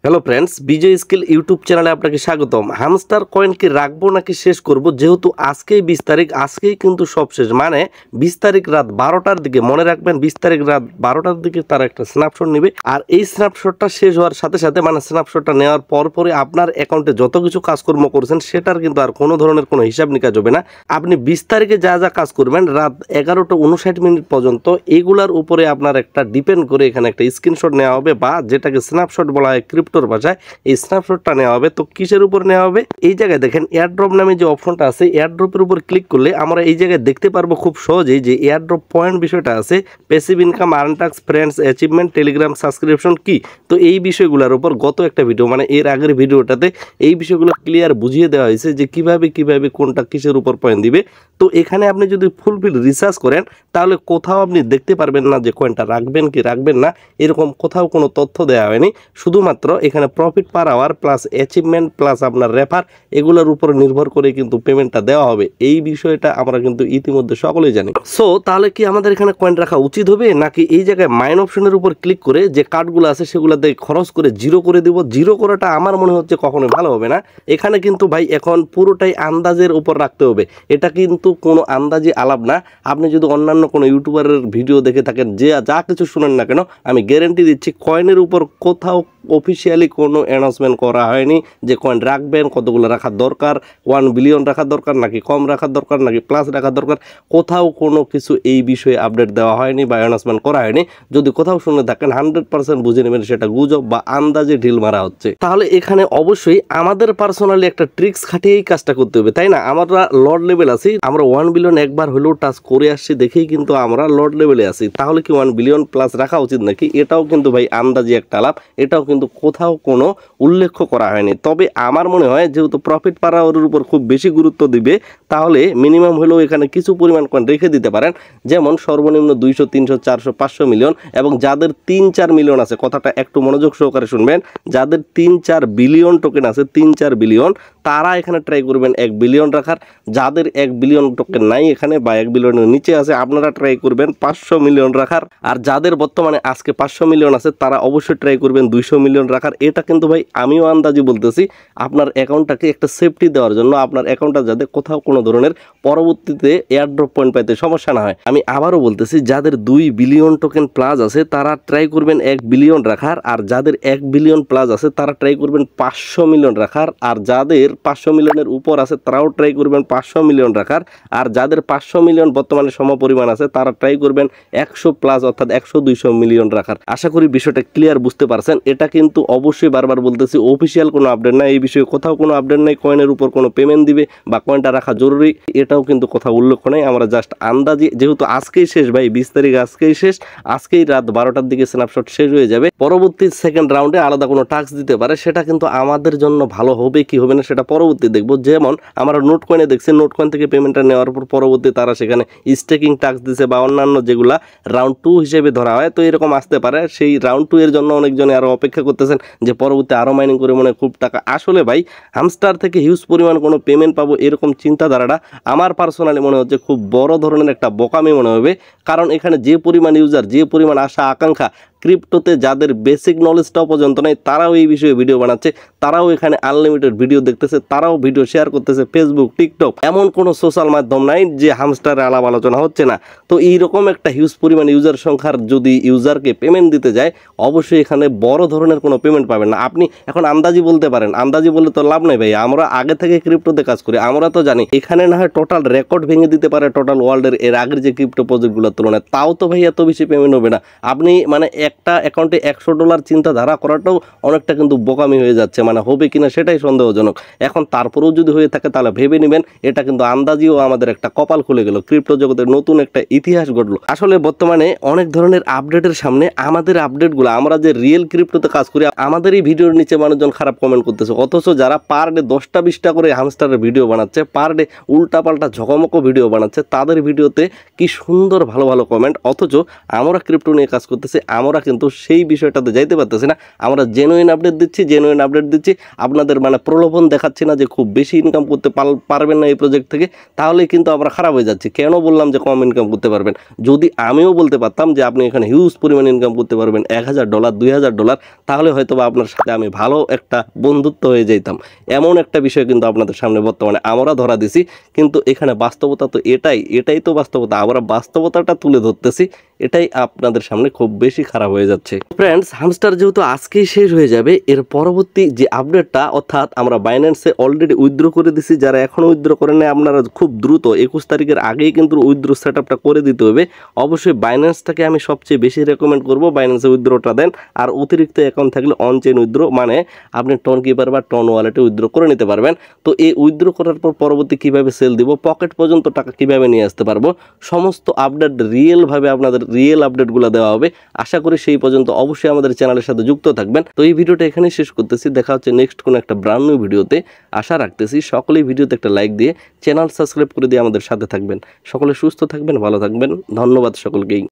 Hello friends, বিজয় skill YouTube চ্যানেলে আপনাকে স্বাগতম। হামস্টার কয়েন কি রাখবো নাকি শেষ করব, যেহেতু আজকেই 20 তারিখ, আজকেই কিন্তু সব শেষ, মানে 20 তারিখ রাত 12টার দিকে, মনে রাখবেন 20 তারিখ রাত 12টার দিকে তারা একটা স্ন্যাপশট নেবে। আর এই স্ন্যাপশটটা শেষ হওয়ার সাথে সাথে, মানে স্ন্যাপশটটা নেওয়ার পরে আপনার অ্যাকাউন্টে যত কিছু কাজকর্ম করছেন সেটার কিন্তু আর কোনো ধরনের কোনো হিসাব নিকাশ হবে না। আপনি 20 তারিখে যা যা কাজ করবেন রাত 11:59 পর্যন্ত, এইগুলার উপরে আপনার একটা ডিপেন্ড করে এখানে একটা স্ক্রিনশট নেওয়া হবে, বা যেটাকে স্ন্যাপশট বলা হয় ক্রিপ্টোর ভাষায়, এই স্ন্যাপশটটা নেওয়া হবে। তো কিসের উপর নেওয়া হবে? এই জায়গায় দেখেন এয়ারড্রপ নামে যে অপশনটা আছে, এয়ারড্রপের উপর ক্লিক করলে আমরা এই জায়গায় দেখতে পারবো খুব সহজেই যে এয়ারড্রপ পয়েন্ট বিষয়টা আছে, passive income, earn task, friends, achievement, Telegram subscription কি। তো এই বিষয়গুলোর উপর গত একটা ভিডিও, মানে এর আগের ভিডিওটাতে এই বিষয়গুলো ক্লিয়ার বুঝিয়ে দেওয়া হয়েছে যে কিভাবে কোনটা কিসের উপর পয়েন্ট দিবে। তো এখানে আপনি যদি ফুলফিল রিসার্চ করেন তাহলে কোথাও আপনি দেখতে পারবেন না যে কয়েনটা রাখবেন কি রাখবেন না, এরকম কোথাও কোনো তথ্য দেওয়া হয়নি। শুধুমাত্র এখানে profit per hour plus achievement plus আপনার রেফার, এগুলোর উপর নির্ভর করে কিন্তু পেমেন্টটা দেওয়া হবে। এই বিষয়টা আমরা কিন্তু ইতিমধ্যে সকলেই জানি। সো তাহলে কি আমাদের এখানে কয়েন রাখা উচিত হবে, নাকি এই জায়গায় মাইন অপশনের উপর ক্লিক করে যে কার্ডগুলো আছে সেগুলোতে খরচ করে জিরো করে দিব? জিরো করাটা আমার মনে হচ্ছে কখনোই ভালো হবে না। এখানে কিন্তু ভাই এখন পুরোটাই আন্দাজের উপর রাখতে হবে। এটা কিন্তু কোনো আন্দাজি আলাপ না। আপনি যদি অন্যান্য কোনো ইউটিউবারের ভিডিও দেখে থাকেন, যে যা কিছু শুনেন না কেন, আমি গ্যারেন্টি দিচ্ছি কয়েনের উপর কোথাও অফিসিয়ালি কোনো অ্যানাউন্সমেন্ট করা হয়নি যে কয়েন রাখবেন, কতগুলো রাখার দরকার, 1 বিলিয়ন রাখার দরকার নাকি কম রাখার দরকার নাকি প্লাস রাখার দরকার, কোথাও কোনো কিছু এই বিষয়ে আপডেট দেওয়া হয়নি বা অ্যানাউন্সমেন্ট করা হয়নি। যদি কোথাও শুনে থাকেন 100% বুঝে নেবেন সেটা গুজব বা আন্দাজে ঢিল মারা হচ্ছে। তাহলে এখানে অবশ্যই আমাদের পার্সোনালি একটা ট্রিক্স খাটিয়েই কাজটা করতে হবে, তাই না? আমরা লর্ড লেভেল আছি, আমরা 1 বিলিয়ন একবার হলেও টাচ করে আসছি দেখেই কিন্তু আমরা লর্ড লেভেলে আছি। তাহলে কি 1 বিলিয়ন প্লাস রাখা উচিত নাকি? এটাও কিন্তু ভাই আন্দাজি একটা লাভ, এটাও কিন্তু কোথাও কোনো উল্লেখ করা হয়নি। তবে আমার মনে হয় যেহেতু প্রফিট পার আওয়ারের উপর খুব বেশি গুরুত্ব দিবে, তাহলে মিনিমাম হলেও এখানে কিছু পরিমাণ কয়েন রেখে দিতে পারেন। যেমন সর্বনিম্ন 200, 300, 400, 500 মিলিয়ন, এবং যাদের 3-4 মিলিয়ন আছে, কথাটা একটু মনোযোগ সহকারে শুনবেন, যাদের 3-4 বিলিয়ন টোকেন আছে, 3-4 বিলিয়ন, তারা এখানে ট্রাই করবেন 1 বিলিয়ন রাখার। যাদের 1 বিলিয়ন টোকেন নাই এখানে, বা 1 বিলিয়নের নিচে আছে, আপনারা ট্রাই করবেন 500 মিলিয়ন রাখার। আর যাদের বর্তমানে আজকে 500 মিলিয়ন আছে, তারা অবশ্যই ট্রাই করবেন 200 মিলিয়ন রাখার। এটা কিন্তু ভাই আমিও আন্দাজি বলতেছি, আপনার অ্যাকাউন্টটাকে একটা সেফটি দেওয়ার জন্য, আপনার অ্যাকাউন্টটা যাতে কোথাও কোনো ধরনের পরবর্তীতে এয়ারড্রপ পয়েন্ট পাইতে সমস্যা না হয়। আমি আবারও বলতেছি, যাদের 2 বিলিয়ন টোকেন প্লাস আছে তারা ট্রাই করবেন 1 বিলিয়ন রাখার, আর যাদের 1 বিলিয়ন প্লাস আছে তারা ট্রাই করবেন 500 মিলিয়ন রাখার, আর যাদের 500 মিলিয়নের উপর আছে তারাও ট্রাই করবেন 500 মিলিয়ন রাখার, আর যাদের 500 মিলিয়ন বর্তমানে সমপরিমাণ আছে তারা ট্রাই করবেন 100 প্লাস, অর্থাৎ 100-200 মিলিয়ন রাখার। আশা করি বিষয়টা ক্লিয়ার বুঝতে পারছেন। এটা কিন্তু অবশ্যই বারবার বলতেছি, অফিসিয়াল কোনো আপডেট না, এই বিষয়ে কোথাও কোনো আপডেট নেই। কয়েনের উপর কোনো পেমেন্ট দিবে বা কয়েনটা রাখা জরুরি, এটাও কিন্তু কোথাও উল্লেখ নেই। আমরা জাস্ট আন্দাজি, যেহেতু আজকেই শেষ ভাই, 20 তারিখ আজকেই শেষ, আজকেই রাত 12টার দিকে স্ন্যাপশট শেষ হয়ে যাবে। পরবর্তী সেকেন্ড রাউন্ডে আলাদা কোনো টাস্ক দিতে পারে, সেটা কিন্তু আমাদের জন্য ভালো হবে কি হবে না সেটা পরবর্তী দেখবো। যেমন আমরা নোট কয়েনে দেখছি, নোট কয়েন থেকে পেমেন্টটা নেওয়ার পর পরবর্তী তারা সেখানে স্টেকিং টাস্ক দিছে বা অন্যান্য যেগুলা রাউন্ড 2 হিসেবে ধরা হয়। তো এরকম আসতে পারে, সেই রাউন্ড 2 এর জন্য অনেকজনে আরও অপেক্ষা করতেছেন যে পরবর্তী আরও মাইনিং করে মনে খুব টাকা। আসলে ভাই হামস্টার থেকে হিউজ পরিমাণ কোনো পেমেন্ট পাবো এরকম চিন্তাধারাটা আমার পার্সোনালি মনে হচ্ছে খুব বড় ধরনের একটা বোকামি মনে হবে। কারণ এখানে যে পরিমাণ ইউজার, যে পরিমাণ আশা আকাঙ্ক্ষা, ক্রিপ্টোতে যাদের বেসিক নলেজটাও পর্যন্ত নেই, তারাও এই বিষয়ে ভিডিও বানাচ্ছে, তারাও এখানে আনলিমিটেড ভিডিও দেখতেছে, তারাও ভিডিও শেয়ার করতেছে ফেসবুক, টিকটক, এমন কোনো সোশ্যাল মাধ্যম নাই যে হামস্টারে আলাপ আলোচনা হচ্ছে না। তো এইরকম একটা হিউজ পরিমাণ ইউজার সংখ্যার যদি ইউজারকে পেমেন্ট দিতে যায়, অবশ্যই এখানে বড় ধরনের কোনো পেমেন্ট পাবেন না। আপনি এখন আন্দাজি বলতে পারেন, আন্দাজি বললে তো লাভ নেই ভাই, আমরা আগে থেকে ক্রিপ্টোতে কাজ করি, আমরা তো জানি এখানে না হয় টোটাল রেকর্ড ভেঙে দিতে পারে টোটাল ওয়ার্ল্ডের এর আগের যে ক্রিপ্টো প্রজেক্টগুলোর তুলনায়, তাও তো ভাই এত বেশি পেমেন্ট হবে না। আপনি মানে একটা অ্যাকাউন্টে $100 চিন্তাধারা করাটাও অনেকটা কিন্তু বোকামি হয়ে যাচ্ছে, মানে হবে কিনা সেটাই সন্দেহজনক। এখন তারপরেও যদি হয়ে থাকে তাহলে ভেবে নেবেন, এটা কিন্তু আন্দাজিও আমাদের একটা কপাল খুলে গেল, ক্রিপ্টো জগতের নতুন একটা ইতিহাস ঘটলো। আসলে বর্তমানে অনেক ধরনের আপডেটের সামনে আমাদের আপডেটগুলো, আমরা যে রিয়েল ক্রিপ্টোতে কাজ করি, আমাদের এই ভিডিওর নিচে মানুষজন খারাপ কমেন্ট করতেছে, অথচ যারা পার ডে 10টা-20টা করে হামস্টারের ভিডিও বানাচ্ছে, পার ডে উল্টাপাল্টা ঝকমকো ভিডিও বানাচ্ছে, তাদের ভিডিওতে কি সুন্দর ভালো ভালো কমেন্ট। অথচ আমরা ক্রিপ্টো নিয়ে কাজ করতেছি, আমরা আমরা কিন্তু সেই বিষয়টাতে যাইতে পারতেছি না। আমরা জেনুইন আপডেট দিচ্ছি, আপনাদের মানে প্রলোভন দেখাচ্ছি না যে খুব বেশি ইনকাম করতে পারবেন না এই প্রজেক্ট থেকে, তাহলেই কিন্তু আমরা খারাপ হয়ে যাচ্ছি। কেন বললাম যে কম ইনকাম করতে পারবেন? যদি আমিও বলতে পারতাম যে আপনি এখানে হিউজ পরিমাণ ইনকাম করতে পারবেন $1000 $2000, তাহলে হয়তো বা আপনার সাথে আমি ভালো একটা বন্ধুত্ব হয়ে যেতাম। এমন একটা বিষয় কিন্তু আপনাদের সামনে বর্তমানে আমরা ধরা দিছি, কিন্তু এখানে বাস্তবতা তো এটাই তো বাস্তবতা। আমরা বাস্তবতাটা তুলে ধরতেছি, এটাই আপনাদের সামনে খুব বেশি খারাপ হয়ে যাচ্ছে। ফ্রেন্ডস, হামস্টার যেহেতু আজকেই শেষ হয়ে যাবে, এর পরবর্তী যে আপডেটটা, অর্থাৎ আমরা বাইন্যান্সে অলরেডি উইথড্র করে দিছি, যারা এখনও উইথড্র করেন নাই আপনারা খুব দ্রুত 21 তারিখের আগেই কিন্তু উইথড্র সেট আপটা করে দিতে হবে। অবশ্যই বাইন্যান্সটাকে আমি সবচেয়ে বেশি রেকমেন্ড করবো, বাইন্যান্সে উইথড্রটা দেন। আর অতিরিক্ত অ্যাকাউন্ট থাকলে অন চেইন উইথড্র, মানে আপনি টন কিপার বা টন ওয়ালেটে উইথড্র করে নিতে পারবেন। তো এই উইথড্র করার পর পরবর্তী কীভাবে সেল দিব, পকেট পর্যন্ত টাকা কীভাবে নিয়ে আসতে পারবো, সমস্ত আপডেট রিয়েলভাবে আপনাদের রিয়েল আপডেটগুলো দেওয়া হবে। আশা করি সেই পর্যন্ত অবশ্যই আমাদের চ্যানেলের সাথে যুক্ত থাকবেন। তো এই ভিডিওটা এখানেই শেষ করতেছি, দেখা হচ্ছে নেক্সট কোনো একটা ব্র্যান্ড নিউ ভিডিওতে। আশা রাখতেছি সকলেই ভিডিওতে একটা লাইক দিয়ে চ্যানেল সাবস্ক্রাইব করে দিয়ে আমাদের সাথে থাকবেন। সকলে সুস্থ থাকবেন, ভালো থাকবেন। ধন্যবাদ সকলকেই।